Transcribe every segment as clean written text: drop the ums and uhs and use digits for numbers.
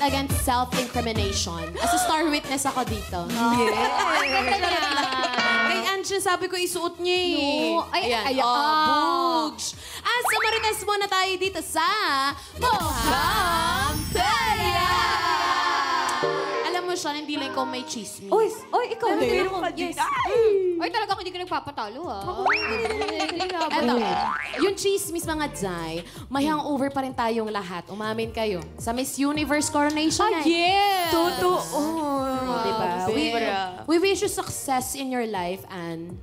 against self-incrimination. As a star witness ako dito. Kay Ange, sabi ko isuot niya eh. No. Ay, Bugs. Sa Marites muna tayo dito sa Mukhang Perya! Alam mo siya, hindi lang ikaw may chismis. Oy, ikaw din. Yes. Ay, talaga ako hindi ka nagpapatalo, ha? Eto, yung chismis mga Jai, may hangover pa rin tayong lahat. Umamin kayo. Sa Miss Universe Coronation night. Yes! Totoo. Diba? Sobra. We wish you success in your life, Anne.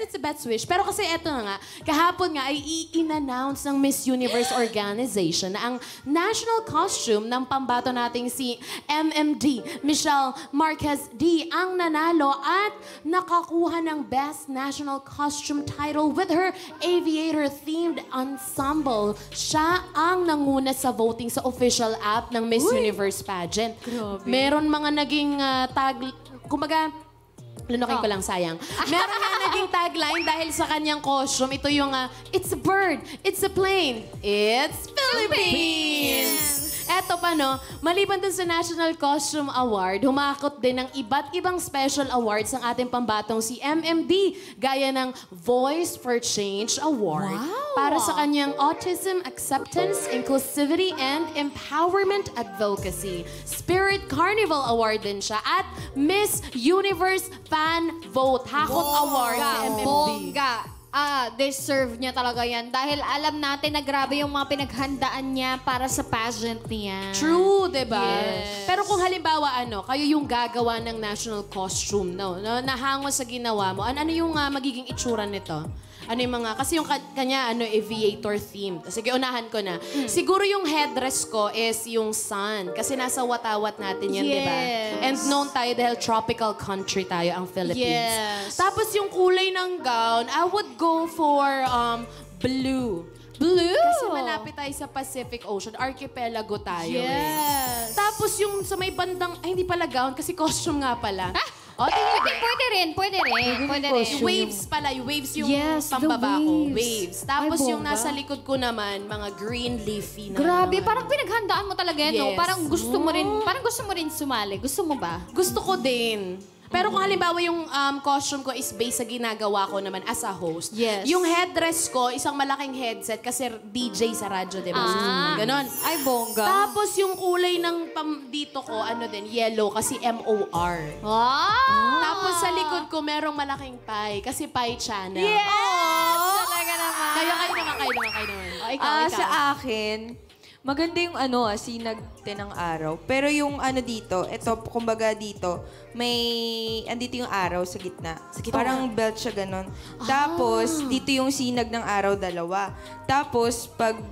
It's a best wish. Pero kasi eto na nga, kahapon nga ay i-announce ng Miss Universe Organization na ang national costume ng pambato nating si MMD, Michelle Marquez D, ang nanalo at nakakuha ng Best National Costume title with her aviator-themed ensemble. Siya ang nanguna sa voting sa official app ng Miss Universe pageant. Grabe. Meron mga naging kumbaga, lunukin ko lang, sayang. Meron nga naging tagline dahil sa kanyang costume. Ito yung, it's a bird, it's a plane, it's Philippines! Eto pa, no? Maliban dun sa National Costume Award, humakot din ng iba't ibang special awards ang ating pambatong si MMD, gaya ng Voice for Change Award para sa kanyang Autism Acceptance, Inclusivity, and Empowerment Advocacy. Spirit Carnival Award din siya at Miss Universe Fan Vote Hakot Award si MMD. Bongga. Deserve niya talaga yan. Dahil alam natin na grabe yung mga pinaghandaan niya para sa pageant niya. True, diba? Yes. Pero kung halimbawa, kayo yung gagawa ng national costume, no? Nahango sa ginawa mo, ano yung magiging itsura nito? Ano yung mga, kasi yung kanya, aviator theme. Sige, unahan ko na. Siguro yung headdress ko is yung sun. Kasi nasa watawat natin yan, di ba? Yes. And known tayo dahil tropical country tayo, ang Philippines. Yes. Tapos yung kulay ng gown, I would go for blue. Blue? Kasi malapit tayo sa Pacific Ocean. Archipelago tayo Yes. Tapos yung sa may bandang, hindi pala gown, kasi costume nga pala. Pwede rin. Waves pala, yung waves yung Yes, the pambaba ko. waves. Waves. Tapos Ay, yung bongga. nasa likod ko naman, mga green leafy na. Grabe, ano. parang pinaghandaan mo talaga yan, no? Yes. Parang gusto mo rin sumali. Gusto mo ba? Gusto ko din. Pero kung halimbawa yung costume ko is based sa ginagawa ko naman as a host. Yes. Yung headdress ko, isang malaking headset kasi DJ sa radyo, di ba? Ganon. Ay, bongga. Tapos yung kulay ng dito ko, yellow kasi MOR. Wow! Tapos sa likod ko, merong malaking pie kasi pie channel. Yes! Talaga naman. Kayo naman. O, ikaw. Sa akin, maganda yung sinag din ng araw. Pero yung dito, kumbaga dito, andito yung araw sa gitna. Parang belt siya ganon. Tapos, dito yung sinag ng araw, dalawa. Tapos,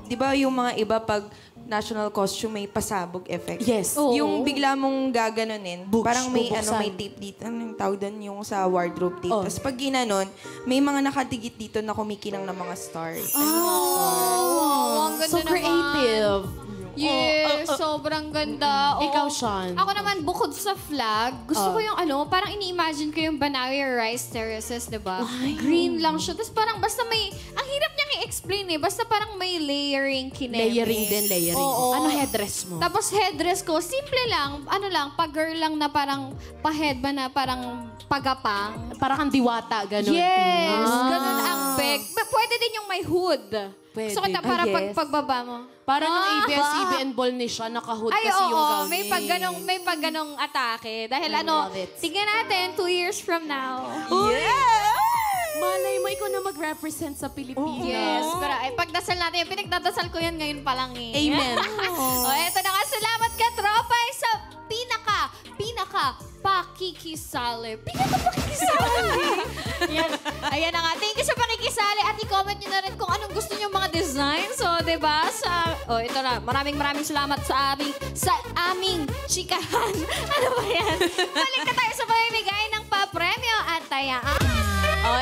di ba yung mga iba, pag national costume, may pasabog effect. Yes. Yung bigla mong gaganunin, parang may bubuksan. may tape dito. Anong tawag doon? Yung sa wardrobe tape. Tapos pag ginanon, may mga nakatigit dito na kumikinang ng mga stars. Ang ganda So naman. creative. Yes, sobrang ganda. Oo. Ikaw, Sean. Ako naman, bukod sa flag, gusto ko yung parang ini-imagine ko yung Banaya Rice Terraces, di ba? Green lang siya. Tapos parang basta ang hirap niyang i-explain eh. Basta parang may layering kineme. Layering. Oo. Ano headdress mo? Tapos headdress ko, simple lang, pag-girl lang na parang pa-head ba na parang pagapang. Parang kang diwata, gano'n. Yes, ganun ang peg. Pwede din yung may hood. Pwede. So, para yes. pagbaba mo. Parang ng ABS-CBN ball ni siya, naka-hood Ay, kasi yung gown may pagganong atake. Dahil I love it. tingnan natin, 2 years from now. Malay mo, ikaw na mag-represent sa Pilipinas. Yes, pero pagdasal natin, pinagdadasal ko yan ngayon pa lang eh. Amen. Eto na nga, salamat ka, tropa, sa pinaka pakikisali. Yan. Ayan na nga. Thank you sa pakikisali at i-comment nyo na rin kung anong gusto nyo mga design. So, diba? Ito na. Maraming salamat sa aming chikahan. Ano ba yan? Balik na tayo sa pamimigay ng papremyo at tayaan.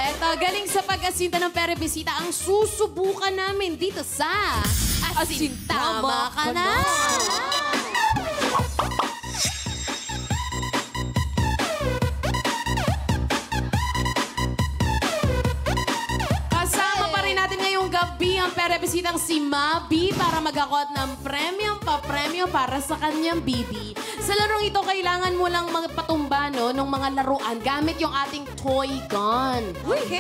Eto, galing sa pag-asinta ng Perebisita, ang susubukan namin dito sa Asintama Ka Na! Kasama pa rin natin ngayong gabi ang Perebisitang si Mabi para mag-akot ng premyo para sa kanyang bibi. Sa larong ito, kailangan mo lang magpatumba ng mga laruan gamit yung ating toy gun.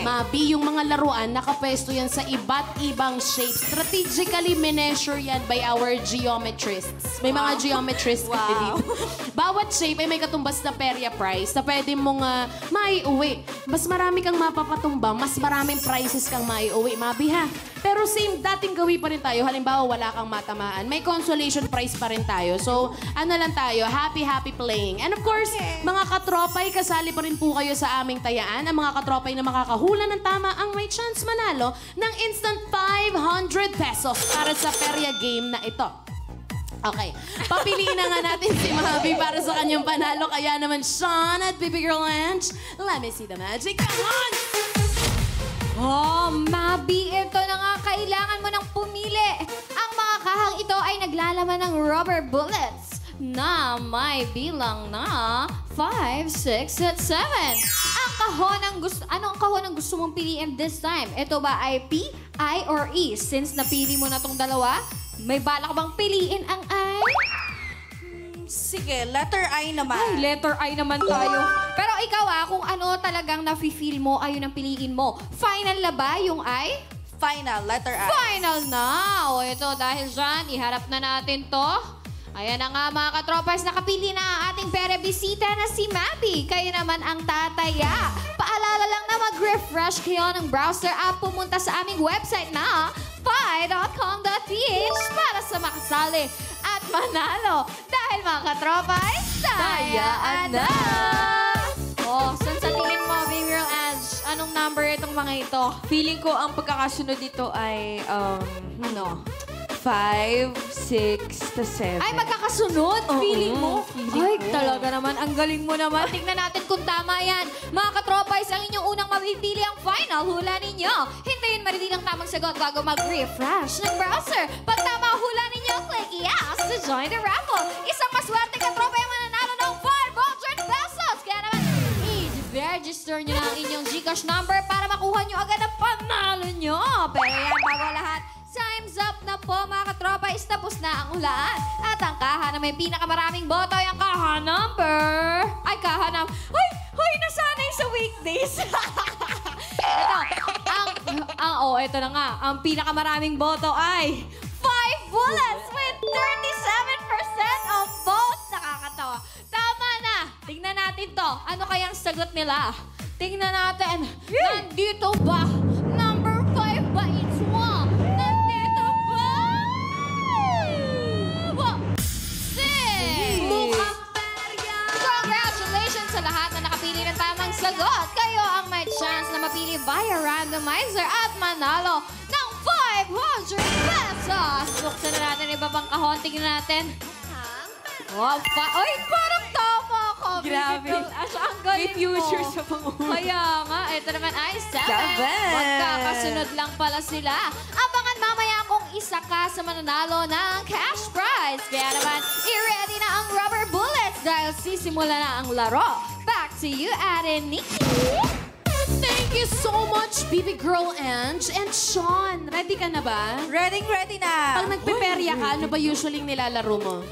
Mabi, yung mga laruan, nakapwesto yan sa iba't ibang shapes. Strategically measure yan by our geometrists. May mga geometrists kasi dito. Bawat shape ay may katumbas na perya prize na pwede mong maiuwi. Mas marami kang mapapatumbang, mas maraming prizes kang maiuwi. Mabi ha. Pero same, dating gawi pa rin tayo. Halimbawa, wala kang matamaan. May consolation prize pa rin tayo. So, ano lang tayo, happy playing. And of course, mga katropay, kasali pa rin po kayo sa aming tayaan. Ang mga katropay na makakahula ng tama ang may chance manalo ng instant 500 pesos para sa perya game na ito. Okay. Papiliin na nga natin si Mabi para sa kanyang panalo. Kaya naman, Sean at Baby Girl Ange, let me see the magic. Come on! Oh, Mabi, ito na nga. Kailangan mo nang pumili. Ang mga kahang ito ay naglalaman ng rubber bullets na may bilang na 5, 6, at 7. Ano ang kahon ang gusto mong piliin this time? Ito ba ay P, I, or E? Since napili mo na tong dalawa, may balak bang piliin ang I? Sige, letter I naman. Ay, letter I naman tayo. Pero ikaw kung ano talagang nafe-feel mo, ayun ang piliin mo. Final na ba yung I? Final, letter I. Final na! O ito, dahil dyan, iharap na natin to. Ayan na nga mga katropas, nakapili na ang ating pere-bisita na si Mabi. Kayo naman ang tataya. Paalala lang na mag-refresh kayo ng browser app. Pumunta sa aming website na pi.com.ph para sa makasali at manalo. Dahil mga katropas, tayaan na! Oh, saan sa tingin mo, Baby Girl Ange? Anong number itong mga ito? Feeling ko ang pagkakasunod dito ay, ano? 5, 6, to 7. Ay, magkakasunod? Feeling mo? Ay, ko. talaga naman. Ang galing mo naman. Tingnan natin kung tama yan. Mga katropais, ang inyong unang mapipili ang final hula ninyo. Hintayin marili ang tamang sagot bago mag-refresh ng browser. Pag tama ang hula ninyo, click yes to join the raffle. Isang maswerte katropa yung mananalo ng 500 pesos. Kaya naman, i-register nyo na ang inyong GCash number para makuha nyo agad ang panalo nyo. Pero yan, bago lahat, time's up na po mga katropa. Tapos na ang hulaan. At ang kaha na may pinakamaraming boto ay ang kaha number. Ay, kaha number. Hoy, nasanay sa weekdays. Ito na nga. Ang pinakamaraming boto ay 5 bullets with 37% of votes. Nakakatawa. Tama na. Tingnan natin to. Ano kayang sagot nila? Tingnan natin. Nandito ba? Number 5 ba? It's one. Nandito ba? Congratulations sa lahat na nakapili ng tamang sagot. Kayo ang may chance na mapili via randomizer at manalo ng 500 pesos. Buksan na natin iba pang kahon. Tingnan natin. Wow, Ay, parang tama ka. Grabe. Ang galing May future mo. sa pangulo. Kaya nga, ito naman ay 7. 7. Magkakasunod lang pala sila. Abangan mamaya kung isa ka sa mananalo ng cash prize. Kaya naman, i-ready na ang rubber bullets dahil sisimula na ang laro. Back to you, Ate Nikki. Thank you so much, Baby Girl Ange. And Sean, ready ka na ba? Ready na. Pag nagpiperya ka, ano ba usually nilalaro mo?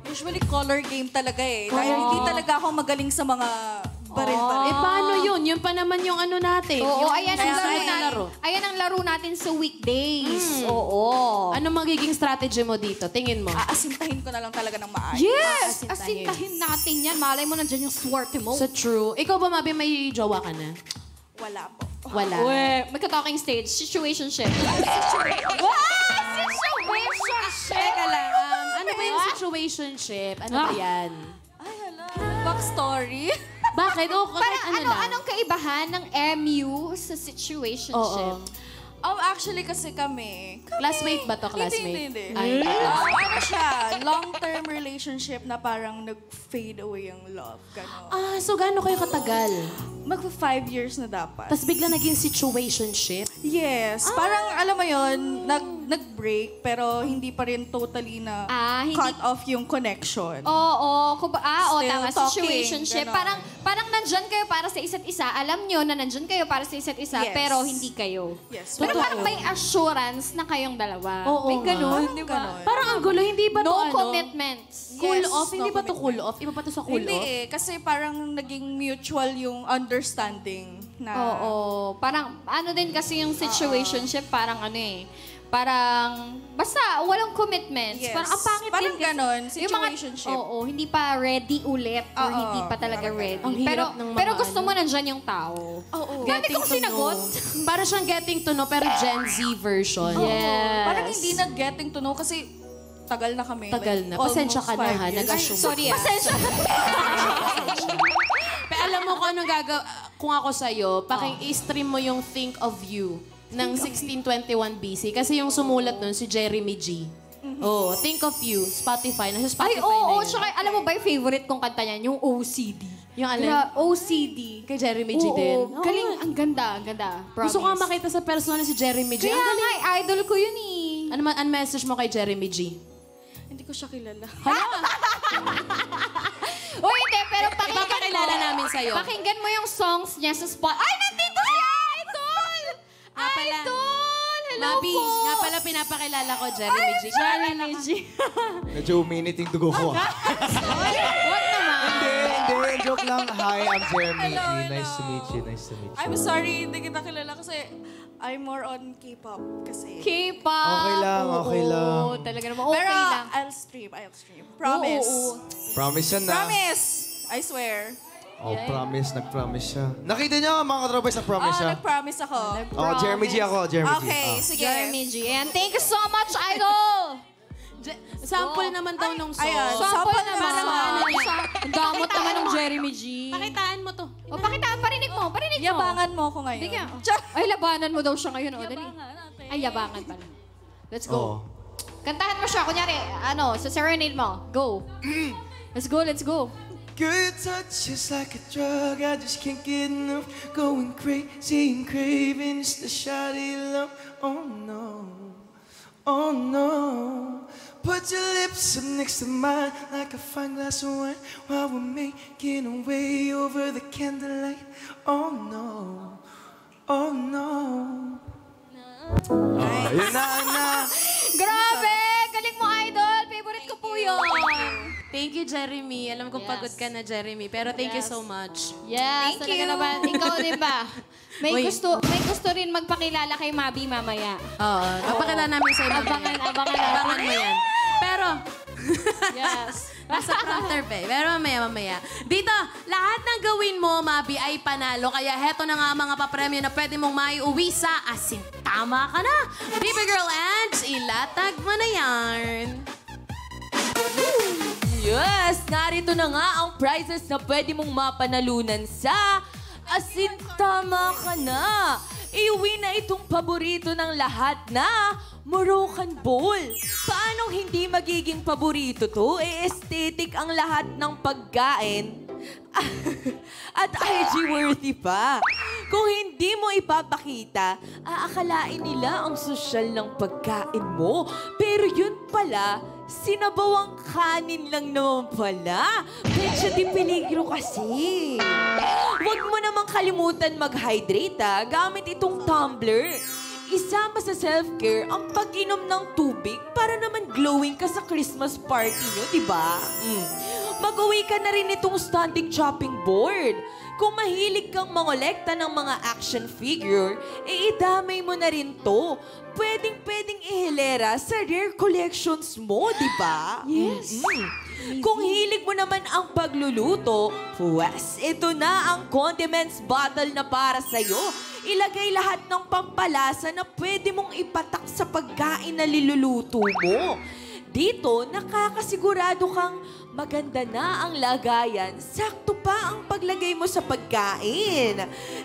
Usually color game talaga eh. Dahil hindi talaga ako magaling sa mga baril-baril. Paano yun? Yun pa naman yung ano natin. Oo, yung ayan ang susunod laro na natin. Ayan ang laro natin sa weekdays. Oo. Ano magiging strategy mo dito? Tingin mo. Aasintahin ko na lang talaga ng maayos. Yes! Asintahin. Asintahin natin yan. Malay mo nandyan yung swerte mo. So true. Ikaw ba, Mabi, may jowa ka na? Wala po. Wala. Magka-talking stage. Situationship. Situationship! Teka lang, ano ba yung situationship? Ano ba yan? Ay, hala. Backstory. Bakit? Parang ano lang? anong kaibahan ng MU sa situationship? Actually kasi kami... Classmate ba to? Classmate? Hindi. Ay, Ano siya, long-term relationship na parang nag-fade away ang love. Gano'n. so gaano kayo katagal? Magpa 5 years na dapat. Tapos bigla naging situationship? Yes. Parang, alam mo yon nag-break, pero hindi pa rin totally na Hindi- cut off yung connection. Oo, Still tama, talking, situationship. ganon. Parang nandyan kayo para sa isa't isa. Alam nyo na nandyan kayo para sa isa't isa, Yes. pero hindi kayo. Yes. Pero Totoo. parang may assurance na kayong dalawa. Oo may nga. ganun, Parang di ba? ganon. Parang ang gulo, hindi ba to No ano? commitments. Cool Yes, off? Hindi no ba to cool commitment. off? Iba pa to sa cool Hindi off? kasi parang naging mutual yung understanding na... Oo. Parang ano din kasi yung situationship, parang ano eh. Parang, basta walang commitments. Yes. Parang ang pangit Parang din kasi. ganon, Yung mga- situationship. Oo, hindi pa ready ulit or Oo, hindi pa talaga parang ready. Ang hirap ng mga pero gusto ano. mo nandyan yung tao. Oo. Dami kong sinagot. Para siyang getting to know, pero Gen Z version. Yes. Parang hindi na getting to know kasi tagal na kami. Tagal na. almost Pasensya ka na, 5 ha? years. Nag-assume. Sorry ah. Pasensya. Pero alam mo kung anong kung ako sa'yo, i-stream mo yung Think of You ng 1621 BC. Kasi yung sumulat nun, si Jeremy G. Oh, Think of You, Spotify. Nasa Spotify Ay, na oo. yun. Tsaka, alam mo ba yung favorite kong kanta niyan? Yung OCD. Yung alin? OCD. Kay Jeremy G Oo, din. galing. Ang ganda, ang ganda. Promise. Gusto ko nga makita sa persona si Jeremy G. Kaya Ang galing. nga, idol ko yun eh. Ano message mo kay Jeremy G? Hindi ko siya kilala. Uy, hindi, pero pakinggan Ipapakilala mo. namin sa'yo. Pakinggan mo yung songs niya sa spot. Ay, nandito si Idol! Nga pala. Idol! Hello Mabi, po! nga pala pinapakilala ko Jeremy G. Jeremy G. Medyo uminit yung dugo ko. Wag naman. Hindi. Joke lang. Hi, I'm Jeremy. Hello, Nice to hello. meet you. Nice to meet you. I'm sorry, hindi kita kilala kasi I'm more on K-pop kasi. K-pop. Okay lang, okay lang. Oo, talaga naman. Okay Pero lang. I'll stream. Promise. Oo. Promise yan na. Promise! I swear. Oh, promise. Nag-promise siya. Nakita niyo mga katrabay sa promise siya? Nag-promise ako. Oh, Jeremy G ako. Jeremy G. Okay, Ah. sige. Jeremy G. And thank you so much, Idol! Sample naman daw nung song. ayan. Sample Sample naman. naman. Ano niya? Ang damot naman ng Jeremy G. Pakitaan mo to. O, pakitaan. Parinig mo. Parinig mo. Yabangan mo ako ngayon. Hindi ka. Char! Ay, labanan mo daw siya ngayon. O, dali. Yabangan, okay. Ay, yabangan pala. Let's Oh. go. Kantahan mo siya. Kunyari, sa serenade mo. Go. Let's go, let's go. Girl, your touch is like a drug. I just can't get enough. Going crazy and craving just a shot of your love. Oh no, oh no. Put your lips up next to mine like a fine glass of wine while we're making our way over the candlelight. Oh no, oh no. Oh, yun na. Grabe! Galing mo, Idol. Favorite ko po yun. Thank you, Jeremy. Alam ko pagod ka na, Jeremy. Pero thank you so much. Yes, Thank talaga you. naman. Ikaw din ba? May Uy. gusto rin magpakilala kay Mabi mamaya. Oo. Papakilala namin sa'yo. Abangan natin. Abangan mo yan. Pero, Yes. nasa prompter pa eh. Pero mamaya. Dito, lahat ng gawin mo, Mabi, ay panalo. Kaya heto na nga mga papremyo na pwede mong maiuwi sa asin. Tama ka na. Baby Girl Ange, ilatag mo na yan. Yes! Narito na nga ang prizes na pwede mong mapanalunan sa Asin Tama Ka Na. Iuwi na itong paborito ng lahat na Moroccan Bowl. Paanong hindi magiging paborito to? Aesthetic ang lahat ng pagkain. At IG-worthy pa. Kung hindi mo ipapakita, aakalain nila ang sosyal ng pagkain mo. Pero yun pala, sinabawang kanin lang naman pala. Medyo di peligro kasi. Huwag mo namang kalimutan mag-hydrate gamit itong tumbler. Isama sa self-care ang pag-inom ng tubig para naman glowing ka sa Christmas party nyo, di ba? Mag-uwi ka na rin itong standing chopping board. Kung mahilig kang mangolekta ng mga action figure, idamay mo na rin to. Pwedeng ihilera sa rare collections mo, di ba? Yes. Kung hilig mo naman ang pagluluto, pues, ito na ang condiments bottle na para sa'yo. Ilagay lahat ng pampalasa na pwede mong ipatak sa pagkain na niluluto mo. Dito, nakakasigurado kang maganda na ang lagayan. Sakto pa ang paglagay mo sa pagkain.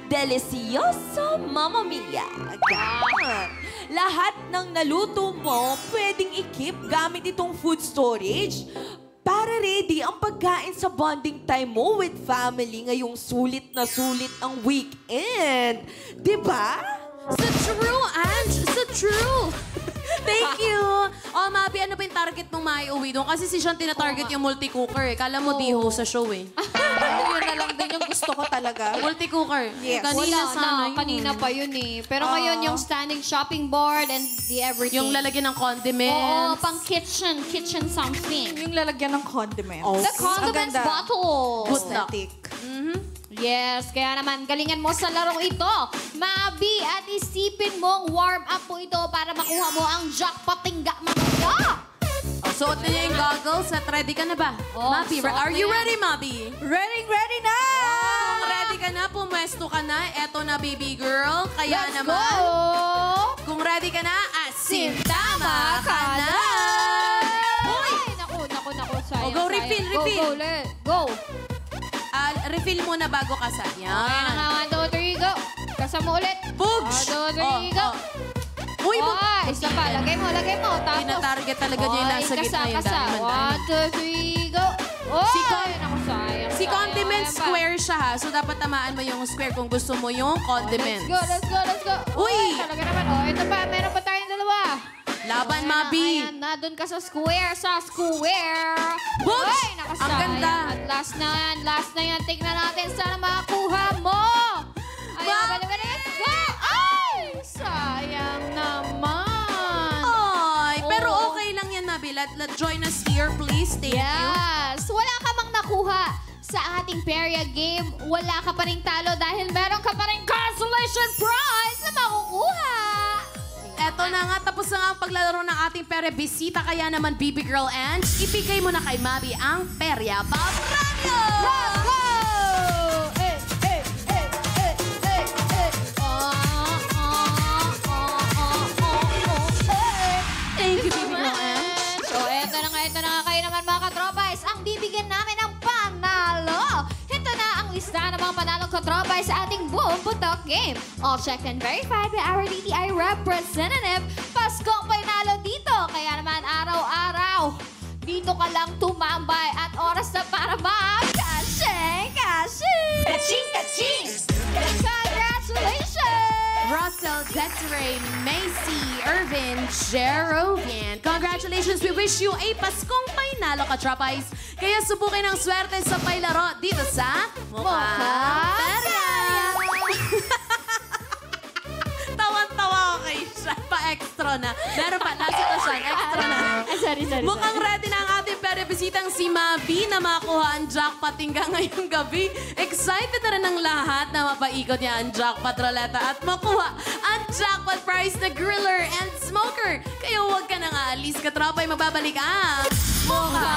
Delicioso, Mamma Mia! Yan. Lahat ng naluto mo, pwedeng i-keep gamit itong food storage para ready ang pagkain sa bonding time mo with family ngayong sulit na sulit ang weekend. Diba? So true, Ange. So true. Thank you. Oh, Mabi, ano ba yung target mong maiuwi doon? Kasi si Sean tinatarget yung multi-cooker eh. Kala mo di ho sa show eh. Yun na lang din yung gusto ko talaga. Multi-cooker. Yes. Kanina Wala sana na, yun. kanina pa yun eh. Pero ngayon yung standing shopping board and the everything. Yung lalagyan ng condiments. Oo, pang kitchen something. Yung lalagyan ng condiments. Oh. The condiments Ang ganda. bottle. Good luck. Aesthetic. Yes, kaya naman galingan mo sa larong ito. Mabi, at isipin mong warm up mo ito para makuha mo ang jackpot tingga mga. Oh, suot na niya yung goggles at ready ka na ba? Oh, Mabi, suot are na you yan. ready, Mabi? Ready na! Kung ready ka na, pumwesto ka na. Eto na, baby girl. Kaya Let's naman, go! kung ready ka na, asintama ka na! Uy! Naku, sayang. Oh, go, sayang. refill, Go, refill. go, let go. Refill muna bago ka sa... Ayan na Yan. nga, 1, 2, 3, go. Kasama ulit. Pugs! 1, 2, 3, go. Uy, mo! Oh, isa pa. Lagay mo. Tapos. Tina-target talaga niya yung nasa gitna yung diamond. 1, 2, 3, go. Oh, Si Con- naku, sayang. Si condiment Ayan pa. square siya ha. So, dapat tamaan mo yung square kung gusto mo yung condiments. Let's go. Uy! Talaga naman. Oh, ito pa. Meron pa tayong dalawa. Laban, Ayan na, Mabi. Ayan na, doon ka sa square. Bugs! Uy, naku, Ang ganda. sayang. At last na yan. Tignan natin. Sana makakuha mo. Ayan, let's go. Ay, sayang naman. Ay, pero Oo. okay lang yan, Mabi. Let join us here, please. Thank you. Yes. Wala ka mang nakuha sa ating Peria game. Wala ka pa rin talo dahil meron ka pa rin consolation prize na makukuha. Eto na nga, tapos na nga ang paglalaro ng ating pere bisita. Kaya naman, Baby Girl Ange, ibigay mo na kay Mabi ang Perya Papremyo! Let's go! Thank you, Baby Girl Ange. So, eto na nga kayo naman mga katropais. Ang bibigyan namin ng panalo. Ito na ang lista ng mga panalong katropais sa ating Boom Putok game. All checked and verified by our DTI representative. Paskong panalo dito. Kaya naman araw-araw, dito ka lang tumambay at oras na para mag-kashing! Congratulations! Russell, Desiree, Macy, Irvin, Jerovian. Congratulations! We wish you a Paskong Painalo ka, Tropais. Kaya subukin ang swerte sa pailaro dito sa Mukha Perya! Tawan-tawa ko kay siya. Pa-extra na. Meron pa. Nasa ito siya. Extra na. Sorry. Mukhang ready na ang ating pere-bisitang si Mabi na makakuha ang jackpot hanggang ngayong gabi. Excited na rin ang lahat na mapaikot niya ang jackpot roleta at makuha ang jackpot prize na griller and smoker. Kaya huwag ka nang aalis, katropay, magbabalik ang Mukha